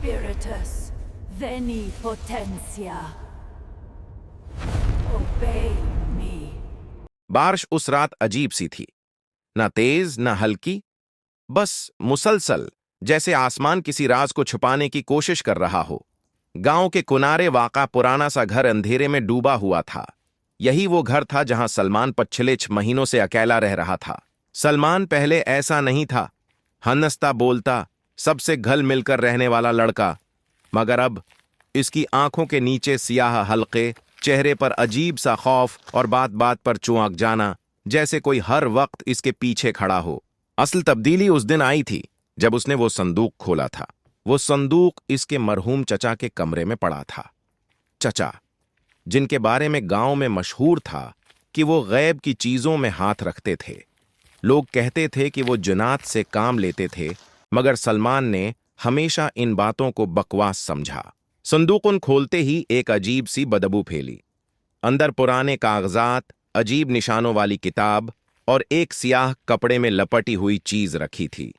Spiritus, veni potentia. Obey me. बारिश उस रात अजीब सी थी, न तेज न हल्की, बस मुसलसल, जैसे आसमान किसी राज को छुपाने की कोशिश कर रहा हो। गांव के किनारे वाका पुराना सा घर अंधेरे में डूबा हुआ था। यही वो घर था जहां सलमान पिछले 6 महीनों से अकेला रह रहा था। सलमान पहले ऐसा नहीं था, हंसता बोलता, सबसे घुल मिलकर रहने वाला लड़का। मगर अब इसकी आंखों के नीचे सियाह हल्के, चेहरे पर अजीब सा खौफ और बात बात पर चौंक जाना, जैसे कोई हर वक्त इसके पीछे खड़ा हो। असल तब्दीली उस दिन आई थी जब उसने वो संदूक खोला था। वो संदूक इसके मरहूम चचा के कमरे में पड़ा था। चचा, जिनके बारे में गांव में मशहूर था कि वो गैब की चीजों में हाथ रखते थे। लोग कहते थे कि वो जिन्नात से काम लेते थे, मगर सलमान ने हमेशा इन बातों को बकवास समझा। संदूक खोलते ही एक अजीब सी बदबू फैली। अंदर पुराने कागजात, अजीब निशानों वाली किताब और एक सियाह कपड़े में लपटी हुई चीज रखी थी।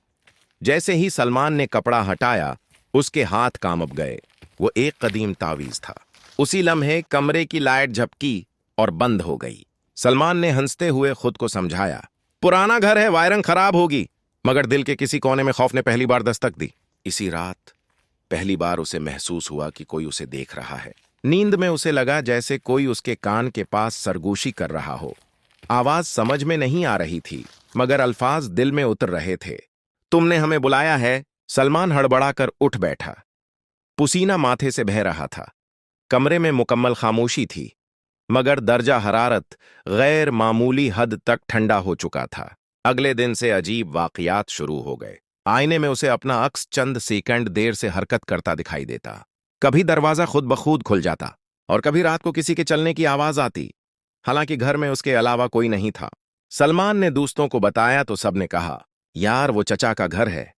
जैसे ही सलमान ने कपड़ा हटाया, उसके हाथ कांप गए। वो एक कदीम तावीज था। उसी लम्हे कमरे की लाइट झपकी और बंद हो गई। सलमान ने हंसते हुए खुद को समझाया, पुराना घर है, वायरिंग खराब होगी। मगर दिल के किसी कोने में खौफ ने पहली बार दस्तक दी। इसी रात पहली बार उसे महसूस हुआ कि कोई उसे देख रहा है। नींद में उसे लगा जैसे कोई उसके कान के पास सरगोशी कर रहा हो। आवाज समझ में नहीं आ रही थी, मगर अल्फाज दिल में उतर रहे थे। तुमने हमें बुलाया है। सलमान हड़बड़ाकर उठ बैठा। पसीना माथे से बह रहा था। कमरे में मुकम्मल खामोशी थी, मगर दर्जा हरारत गैर मामूली हद तक ठंडा हो चुका था। अगले दिन से अजीब वाकयात शुरू हो गए। आईने में उसे अपना अक्स चंद सेकंड देर से हरकत करता दिखाई देता। कभी दरवाजा खुद ब खुद खुल जाता और कभी रात को किसी के चलने की आवाज आती। हालांकि घर में उसके अलावा कोई नहीं था। सलमान ने दोस्तों को बताया तो सबने कहा, यार वो चचा का घर है,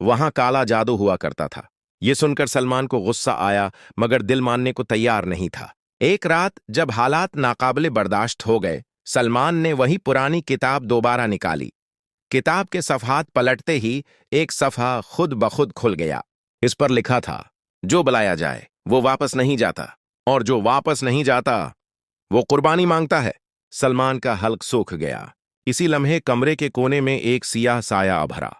वहां काला जादू हुआ करता था। ये सुनकर सलमान को गुस्सा आया, मगर दिल मानने को तैयार नहीं था। एक रात जब हालात नाकाबिले बर्दाश्त हो गए, सलमान ने वही पुरानी किताब दोबारा निकाली। किताब के सफ़हात पलटते ही एक सफ़हा खुद ब खुद खुल गया। इस पर लिखा था, जो बुलाया जाए वो वापस नहीं जाता, और जो वापस नहीं जाता वो कुर्बानी मांगता है। सलमान का हल्क सूख गया। इसी लम्हे कमरे के कोने में एक सियाह साया अभरा।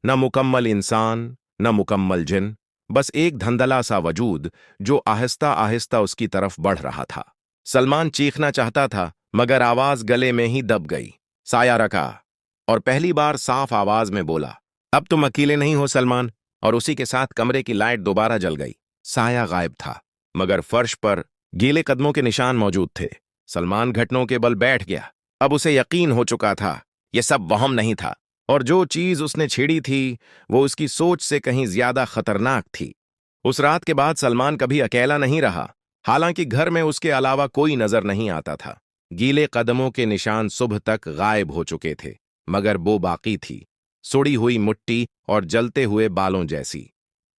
न मुकम्मल इंसान, न मुकम्मल जिन, बस एक धंधला सा वजूद जो आहिस्ता आहिस्ता उसकी तरफ बढ़ रहा था। सलमान चीखना चाहता था, मगर आवाज गले में ही दब गई। साया रखा और पहली बार साफ आवाज में बोला, अब तुम अकेले नहीं हो सलमान। और उसी के साथ कमरे की लाइट दोबारा जल गई। साया गायब था, मगर फर्श पर गीले कदमों के निशान मौजूद थे। सलमान घुटनों के बल बैठ गया। अब उसे यकीन हो चुका था, यह सब वहम नहीं था, और जो चीज उसने छेड़ी थी वो उसकी सोच से कहीं ज्यादा खतरनाक थी। उस रात के बाद सलमान कभी अकेला नहीं रहा। हालांकि घर में उसके अलावा कोई नजर नहीं आता था। गीले कदमों के निशान सुबह तक गायब हो चुके थे, मगर वो बाकी थी, सुड़ी हुई मिट्टी और जलते हुए बालों जैसी।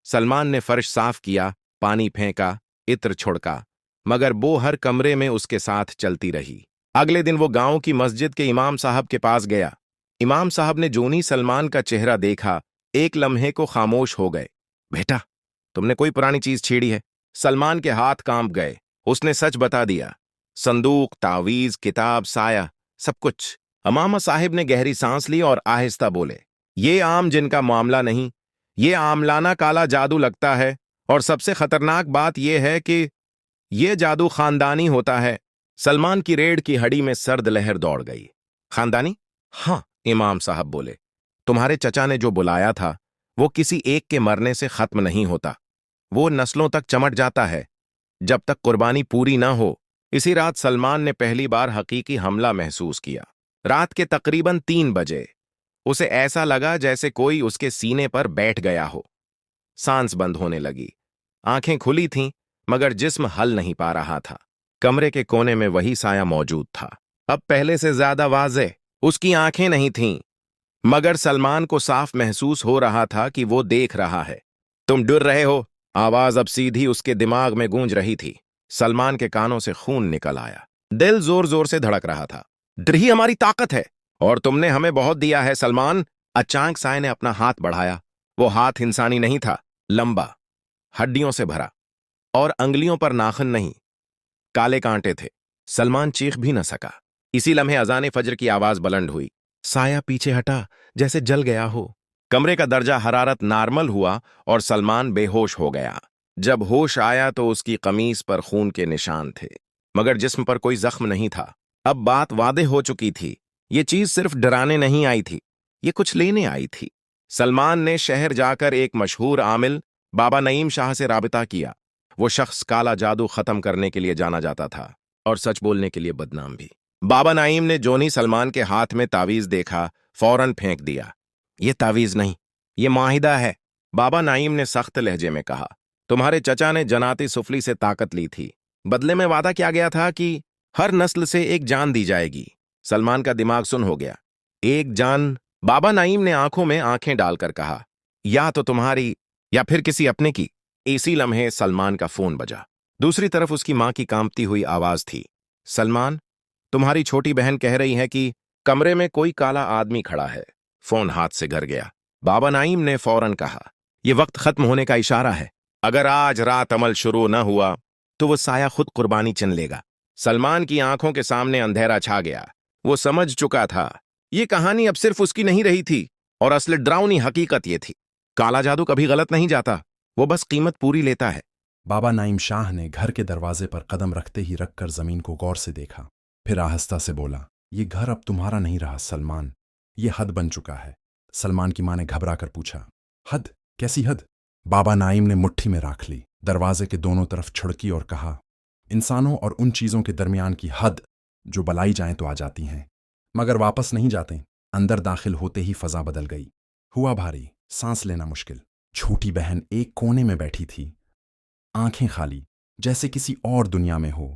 सलमान ने फर्श साफ किया, पानी फेंका, इत्र छिड़का, मगर वो हर कमरे में उसके साथ चलती रही। अगले दिन वो गांव की मस्जिद के इमाम साहब के पास गया। इमाम साहब ने जोनी सलमान का चेहरा देखा, एक लम्हे को खामोश हो गए। बेटा, तुमने कोई पुरानी चीज छेड़ी है? सलमान के हाथ कांप गए। उसने सच बता दिया। संदूक, तावीज, किताब, साया, सब कुछ। इमाम साहिब ने गहरी सांस ली और आहिस्ता बोले, ये आम जिन का मामला नहीं, ये आमलाना काला जादू लगता है। और सबसे खतरनाक बात यह है कि यह जादू खानदानी होता है। सलमान की रीढ़ की हड्डी में सर्द लहर दौड़ गई। खानदानी? हाँ, इमाम साहब बोले, तुम्हारे चचा ने जो बुलाया था वो किसी एक के मरने से खत्म नहीं होता। वो नस्लों तक चमट जाता है जब तक कुर्बानी पूरी ना हो। इसी रात सलमान ने पहली बार हकीकी हमला महसूस किया। रात के तकरीबन 3 बजे उसे ऐसा लगा जैसे कोई उसके सीने पर बैठ गया हो। सांस बंद होने लगी। आंखें खुली थीं, मगर जिस्म हल नहीं पा रहा था। कमरे के कोने में वही साया मौजूद था, अब पहले से ज्यादा वाज़ेह। उसकी आंखें नहीं थीं, मगर सलमान को साफ महसूस हो रहा था कि वो देख रहा है। तुम डर रहे हो? आवाज अब सीधी उसके दिमाग में गूंज रही थी। सलमान के कानों से खून निकल आया। दिल जोर जोर से धड़क रहा था। डर ही हमारी ताकत है, और तुमने हमें बहुत दिया है सलमान। अचानक साय ने अपना हाथ बढ़ाया। वो हाथ इंसानी नहीं था, लंबा, हड्डियों से भरा, और अंगुलियों पर नाखून नहीं, काले कांटे थे। सलमान चीख भी न सका। इसी लम्हे अजान फजर की आवाज बुलंद हुई। साया पीछे हटा, जैसे जल गया हो। कमरे का दर्जा हरारत नॉर्मल हुआ और सलमान बेहोश हो गया। जब होश आया तो उसकी कमीज पर खून के निशान थे, मगर जिस्म पर कोई जख्म नहीं था। अब बात वादे हो चुकी थी। ये चीज सिर्फ डराने नहीं आई थी, ये कुछ लेने आई थी। सलमान ने शहर जाकर एक मशहूर आमिल बाबा नईम शाह से राबिता किया। वो शख्स काला जादू खत्म करने के लिए जाना जाता था और सच बोलने के लिए बदनाम भी। बाबा नईम ने जोनी सलमान के हाथ में तावीज देखा, फौरन फेंक दिया। ये तावीज नहीं, ये माहिदा है, बाबा नईम ने सख्त लहजे में कहा। तुम्हारे चचा ने जनाती सुफली से ताकत ली थी। बदले में वादा किया गया था कि हर नस्ल से एक जान दी जाएगी। सलमान का दिमाग सुन हो गया। एक जान? बाबा नईम ने आंखों में आंखें डालकर कहा, या तो तुम्हारी या फिर किसी अपने की। इसी लम्हे सलमान का फोन बजा। दूसरी तरफ उसकी मां की कांपती हुई आवाज थी, सलमान, तुम्हारी छोटी बहन कह रही है कि कमरे में कोई काला आदमी खड़ा है। फोन हाथ से गिर गया। बाबा नईम ने फौरन कहा, यह वक्त खत्म होने का इशारा है। अगर आज रात अमल शुरू न हुआ तो वो साया खुद कुर्बानी चुन लेगा। सलमान की आंखों के सामने अंधेरा छा गया। वो समझ चुका था, ये कहानी अब सिर्फ उसकी नहीं रही थी, और असली डरावनी हकीकत ये थी, काला जादू कभी गलत नहीं जाता, वो बस कीमत पूरी लेता है। बाबा नईम शाह ने घर के दरवाजे पर कदम रखते ही रखकर जमीन को गौर से देखा, फिर आहिस्ता से बोला, ये घर अब तुम्हारा नहीं रहा सलमान, ये हद बन चुका है। सलमान की मां ने घबरा कर पूछा, हद? कैसी हद? बाबा नईम ने मुट्ठी में राख ली, दरवाजे के दोनों तरफ छुड़की और कहा, इंसानों और उन चीजों के दरमियान की हद जो बलाई जाएं तो आ जाती हैं, मगर वापस नहीं जाते। अंदर दाखिल होते ही फजा बदल गई। हुआ भारी, सांस लेना मुश्किल। छोटी बहन एक कोने में बैठी थी, आंखें खाली, जैसे किसी और दुनिया में हो।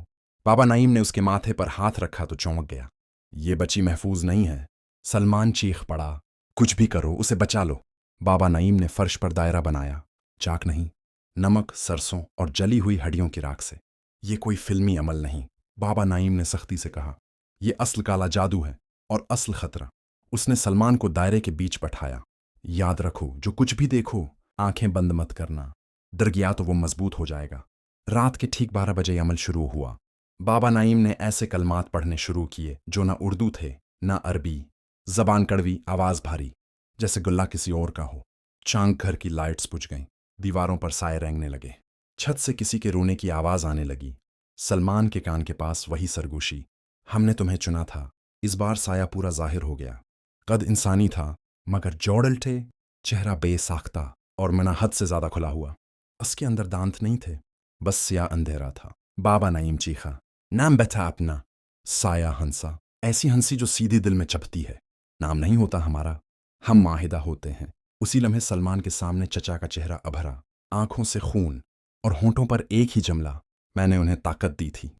बाबा नईम ने उसके माथे पर हाथ रखा तो चौंक गया। ये बच्ची महफूज नहीं है। सलमान चीख पड़ा, कुछ भी करो, उसे बचा लो। बाबा नईम ने फर्श पर दायरा बनाया, चाक नहीं, नमक, सरसों और जली हुई हड्डियों की राख से। ये कोई फिल्मी अमल नहीं, बाबा नईम ने सख्ती से कहा। ये असल काला जादू है और असल खतरा। उसने सलमान को दायरे के बीच बैठाया। याद रखो, जो कुछ भी देखो, आंखें बंद मत करना। डर गया तो वो मजबूत हो जाएगा। रात के ठीक 12 बजे अमल शुरू हुआ। बाबा नईम ने ऐसे कलमात पढ़ने शुरू किए जो ना उर्दू थे ना अरबी। जबान कड़वी, आवाज भारी, जैसे गुल्ला किसी और का हो। चांक घर की लाइट्स बुझ गईं, दीवारों पर साए रेंगने लगे। छत से किसी के रोने की आवाज आने लगी। सलमान के कान के पास वही सरगोशी, हमने तुम्हें चुना था। इस बार साया पूरा जाहिर हो गया। कद इंसानी था, मगर जोड़ल थे, चेहरा बेसाख्ता और मना हद से ज्यादा खुला हुआ। उसके अंदर दांत नहीं थे, बस सिया अंधेरा था। बाबा नईम चीखा, नाम बैठा अपना। साया हंसा, ऐसी हंसी जो सीधी दिल में चपती है। नाम नहीं होता हमारा, हम माहिदा होते हैं। उसी लम्हे सलमान के सामने चचा का चेहरा अभरा, आंखों से खून और होंठों पर एक ही जमला, मैंने उन्हें ताकत दी थी।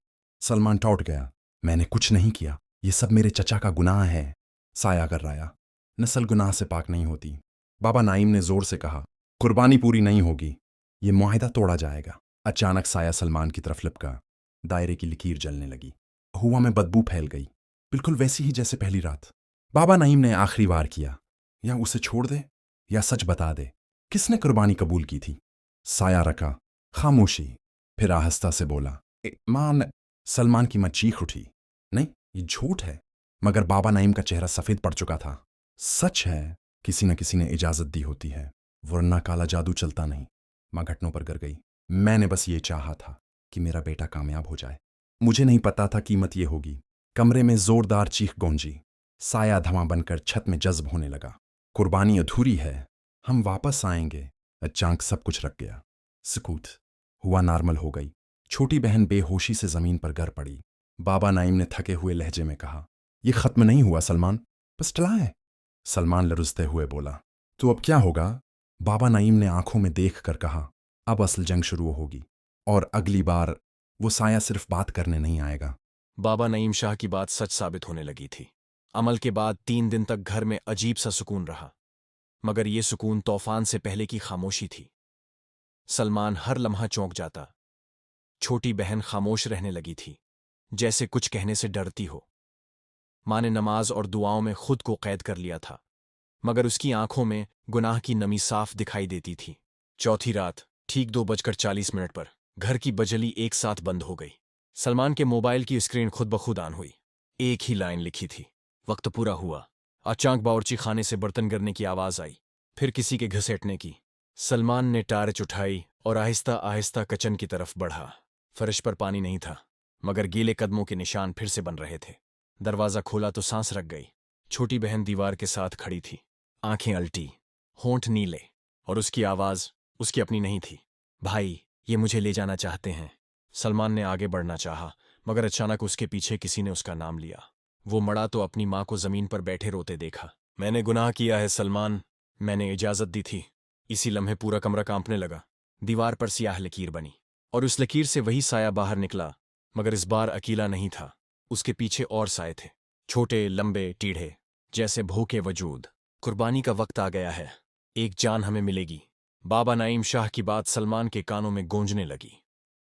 सलमान टौट गया, मैंने कुछ नहीं किया, ये सब मेरे चचा का गुनाह है। साया गर्राया, नस्ल गुनाह से पाक नहीं होती। बाबा नईम ने जोर से कहा, कुर्बानी पूरी नहीं होगी, ये मुआहिदा तोड़ा जाएगा। अचानक साया सलमान की तरफ लिपका, दायरे की लकीर जलने लगी। हुआ में बदबू फैल गई, बिल्कुल वैसी ही जैसे पहली रात। बाबा नईम ने आखिरी वार किया, या उसे छोड़ दे या सच बता दे, किसने कुर्बानी कबूल की थी? साया रखा, खामोशी, फिर आहिस्ता से बोला, मां। सलमान की मां चीख उठी, नहीं, ये झूठ है। मगर बाबा नईम का चेहरा सफेद पड़ चुका था। सच है, किसी न किसी ने इजाजत दी होती है, वरना काला जादू चलता नहीं। मां घुटनों पर गिर गई। मैंने बस ये चाहा था कि मेरा बेटा कामयाब हो जाए। मुझे नहीं पता था कीमत ये होगी। कमरे में जोरदार चीख गूंजी। साया धवां बनकर छत में जज्ब होने लगा। कुर्बानी अधूरी है, हम वापस आएंगे। अचानक सब कुछ रख गया। सुकूत हुआ नॉर्मल हो गई। छोटी बहन बेहोशी से जमीन पर गिर पड़ी। बाबा नईम ने थके हुए लहजे में कहा, यह खत्म नहीं हुआ सलमान, बस टला है। सलमान लरुजते हुए बोला, तो अब क्या होगा? बाबा नईम ने आंखों में देख कर कहा, अब असल जंग शुरू होगी, और अगली बार वो साया सिर्फ बात करने नहीं आएगा। बाबा नईम शाह की बात सच साबित होने लगी थी। अमल के बाद 3 दिन तक घर में अजीब सा सुकून रहा, मगर यह सुकून तूफान से पहले की खामोशी थी। सलमान हर लम्हा चौंक जाता। छोटी बहन खामोश रहने लगी थी, जैसे कुछ कहने से डरती हो। मां ने नमाज और दुआओं में खुद को कैद कर लिया था, मगर उसकी आंखों में गुनाह की नमी साफ दिखाई देती थी। चौथी रात ठीक 2:40 पर घर की बजली एक साथ बंद हो गई। सलमान के मोबाइल की स्क्रीन खुद ब खुद ऑन हुई। एक ही लाइन लिखी थी, वक्त पूरा हुआ। अचानक बावर्ची खाने से बर्तन गिरने की आवाज आई, फिर किसी के घसीटने की। सलमान ने टार्च उठाई और आहिस्ता आहिस्ता किचन की तरफ बढ़ा। फर्श पर पानी नहीं था, मगर गीले कदमों के निशान फिर से बन रहे थे। दरवाजा खोला तो सांस रख गई। छोटी बहन दीवार के साथ खड़ी थी, आंखें अल्टी, होंठ नीले, और उसकी आवाज उसकी अपनी नहीं थी। भाई, ये मुझे ले जाना चाहते हैं। सलमान ने आगे बढ़ना चाहा, मगर अचानक उसके पीछे किसी ने उसका नाम लिया। वो मड़ा तो अपनी माँ को जमीन पर बैठे रोते देखा। मैंने गुनाह किया है सलमान, मैंने इजाजत दी थी। इसी लम्हे पूरा कमरा कांपने लगा। दीवार पर स्याह लकीर बनी, और उस लकीर से वही साया बाहर निकला, मगर इस बार अकेला नहीं था। उसके पीछे और साए थे, छोटे, लंबे, टीढ़े, जैसे भूखे वजूद। कुर्बानी का वक्त आ गया है, एक जान हमें मिलेगी। बाबा नईम शाह की बात सलमान के कानों में गूंजने लगी।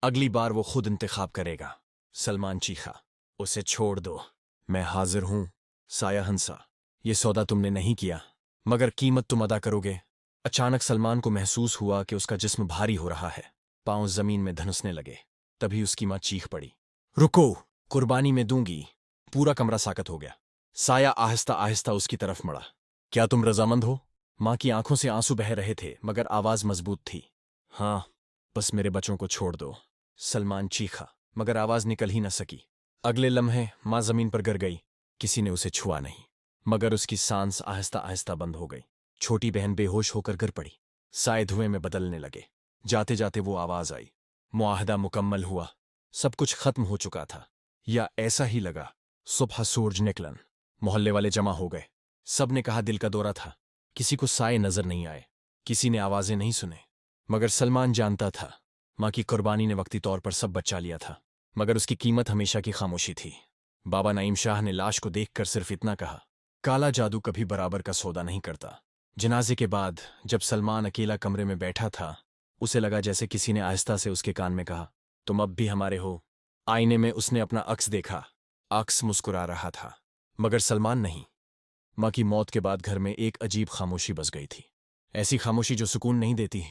अगली बार वो खुद इंतखाब करेगा। सलमान चीखा, उसे छोड़ दो, मैं हाजिर हूं। साया हंसा, ये सौदा तुमने नहीं किया, मगर कीमत तुम अदा करोगे। अचानक सलमान को महसूस हुआ कि उसका जिस्म भारी हो रहा है। पांव जमीन में धनुसने लगे। तभी उसकी मां चीख पड़ी, रुको, कुर्बानी में दूंगी। पूरा कमरा साकत हो गया। साया आहिस्ता आहिस्ता उसकी तरफ मुड़ा। क्या तुम रजामंद हो? मां की आंखों से आंसू बह रहे थे, मगर आवाज मजबूत थी। हाँ, बस मेरे बच्चों को छोड़ दो। सलमान चीखा, मगर आवाज निकल ही न सकी। अगले लम्हे मां जमीन पर गिर गई। किसी ने उसे छुआ नहीं, मगर उसकी सांस आहिस्ता आहिस्ता बंद हो गई। छोटी बहन बेहोश होकर गिर पड़ी। साए धुएं में बदलने लगे। जाते जाते वो आवाज आई, मुआहदा मुकम्मल हुआ, सब कुछ खत्म हो चुका था, या ऐसा ही लगा। सुबह सूरज निकलन, मोहल्ले वाले जमा हो गए। सब ने कहा दिल का दौरा था। किसी को साए नजर नहीं आए, किसी ने आवाजें नहीं सुने, मगर सलमान जानता था मां की कुर्बानी ने वक्ती तौर पर सब बचा लिया था, मगर उसकी कीमत हमेशा की खामोशी थी। बाबा नईम शाह ने लाश को देखकर सिर्फ इतना कहा, काला जादू कभी बराबर का सौदा नहीं करता। जनाजे के बाद जब सलमान अकेला कमरे में बैठा था, उसे लगा जैसे किसी ने आहिस्ता से उसके कान में कहा, तुम अब भी हमारे हो। आईने में उसने अपना अक्स देखा। अक्स मुस्कुरा रहा था, मगर सलमान नहीं। मां की मौत के बाद घर में एक अजीब खामोशी बस गई थी। ऐसी खामोशी जो सुकून नहीं देती,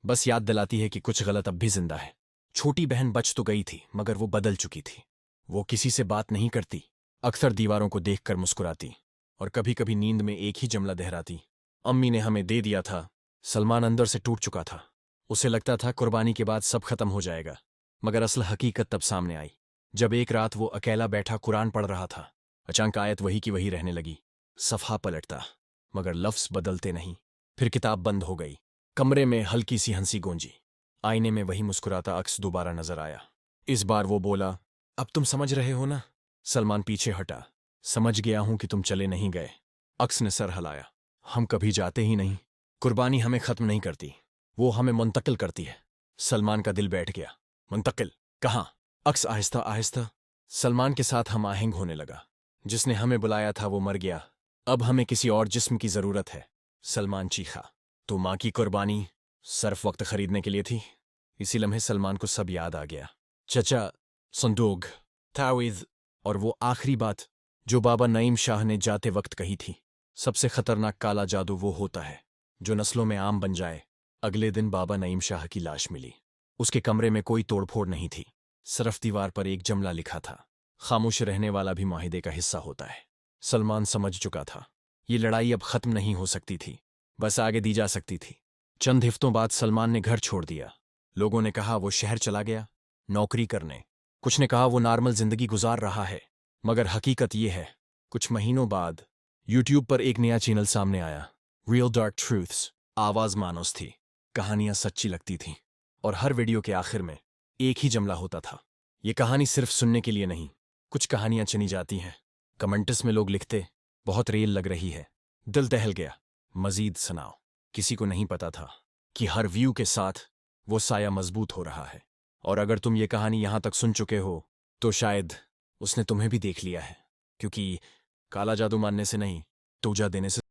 बस याद दिलाती है कि कुछ गलत अब भी जिंदा है। छोटी बहन बच तो गई थी, मगर वो बदल चुकी थी। वो किसी से बात नहीं करती, अक्सर दीवारों को देखकर मुस्कुराती, और कभी कभी नींद में एक ही जुमला दोहराती, अम्मी ने हमें दे दिया था। सलमान अंदर से टूट चुका था। उसे लगता था कुर्बानी के बाद सब खत्म हो जाएगा, मगर असल हकीकत तब सामने आई जब एक रात वो अकेला बैठा कुरान पढ़ रहा था। अचानक आयत वही की वही रहने लगी। सफ़ा पलटता, मगर लफ्ज़ बदलते नहीं। फिर किताब बंद हो गई। कमरे में हल्की सी हंसी गूंजी। आईने में वही मुस्कुराता अक्स दोबारा नजर आया। इस बार वो बोला, अब तुम समझ रहे हो ना? सलमान पीछे हटा। समझ गया हूं कि तुम चले नहीं गए। अक्स ने सर हिलाया। हम कभी जाते ही नहीं। कुर्बानी हमें खत्म नहीं करती, वो हमें मुंतकिल करती है। सलमान का दिल बैठ गया। मुंतकिल कहाँ? अक्स आहिस्ता आहिस्ता सलमान के साथ हम आहंग होने लगा। जिसने हमें बुलाया था वो मर गया, अब हमें किसी और जिस्म की जरूरत है। सलमान चीखा, तो मां की कुर्बानी सिर्फ वक्त खरीदने के लिए थी? इसी लम्हे सलमान को सब याद आ गया। चचा, संदूक, तावीज़, और वो आखिरी बात जो बाबा नईम शाह ने जाते वक्त कही थी, सबसे खतरनाक काला जादू वो होता है जो नस्लों में आम बन जाए। अगले दिन बाबा नईम शाह की लाश मिली। उसके कमरे में कोई तोड़फोड़ नहीं थी, सिर्फ दीवार पर एक जुमला लिखा था, खामोश रहने वाला भी माहिदे का हिस्सा होता है। सलमान समझ चुका था, ये लड़ाई अब खत्म नहीं हो सकती थी, बस आगे दी जा सकती थी। चंद हफ्तों बाद सलमान ने घर छोड़ दिया। लोगों ने कहा वो शहर चला गया नौकरी करने, कुछ ने कहा वो नॉर्मल जिंदगी गुजार रहा है, मगर हकीकत ये है, कुछ महीनों बाद यूट्यूब पर एक नया चैनल सामने आया, रियल डार्क ट्रूथ्स। आवाज मानोस थी, कहानियां सच्ची लगती थीं, और हर वीडियो के आखिर में एक ही जुमला होता था, ये कहानी सिर्फ सुनने के लिए नहीं। कुछ कहानियां चुनी जाती हैं। कमेंट्स में लोग लिखते, बहुत रियल लग रही है, दिल दहल गया, मजीद सुनाओ। किसी को नहीं पता था कि हर व्यू के साथ वो साया मजबूत हो रहा है। और अगर तुम ये कहानी यहां तक सुन चुके हो, तो शायद उसने तुम्हें भी देख लिया है, क्योंकि काला जादू मानने से नहीं, तोजा देने से